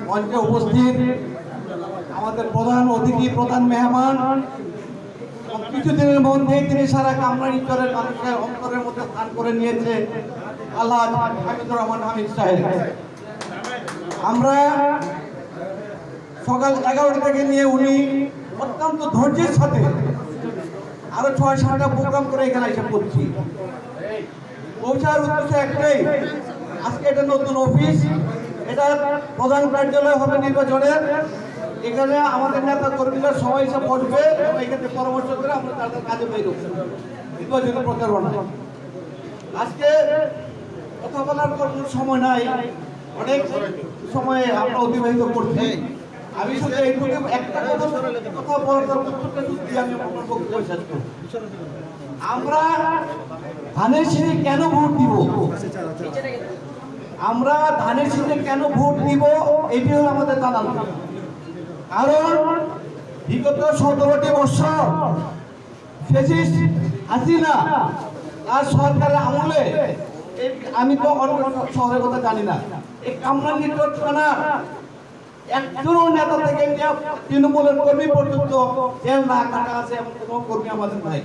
মঞ্চে উপস্থিত আমাদের প্রধান অতিথি, প্রধান মেহমান, কিছুদিনের মধ্যেই তিনি সারা কামরাঙ্গীরচরের মানুষের অন্তরের মধ্যে স্থান করে নিয়েছে আলহাজ হামিদুর রহমান হামিদ সাহেব। আমরা সকাল 11টা থেকে নিয়ে উনি অত্যন্ত ধৈর্যের সাথে আরো 6-7টা প্রোগ্রাম করে এখানে এসে পড়ছি। পৌঁছার উদ্দেশ্য একটাই, আজকে এটা নতুন অফিস, এটা প্রধান কার্যালয় হবে নির্বাচনের। এখানে আমাদের নেতা কর্মীরা সবাই এসে বসবে এবং এখানে পরামর্শ করে আমরা তাদের কাজে বেরোব নির্বাচনের প্রচারণা। আজকে কথা বলার কোনো সময় নাই, অনেক সময় আমরা অতিবাহিত করছি। আমি শুধু এইটুকু একটা কথা বলার উত্তরটা যদি আমি আপনার বক্তব্য শেষ করব। আমরা ধানের শীষে কেন ভোট দিব, আমরা ধানের শীষে কেন ভোট দিব, এটি হলো আমাদের জানার। কারণ বিগত 17টি বছর ফ্যাসিস্ট হাসিনা আর সরকারের আমলে, আমি তো অন্য শহরের কথা জানি না, এই কামরাঙ্গীরচর থানা একজনও নেতা থেকে তৃণমূলের কর্মী পর্যন্ত জেল না কাটা আছে এমন কোনো কর্মী আমাদের নাই।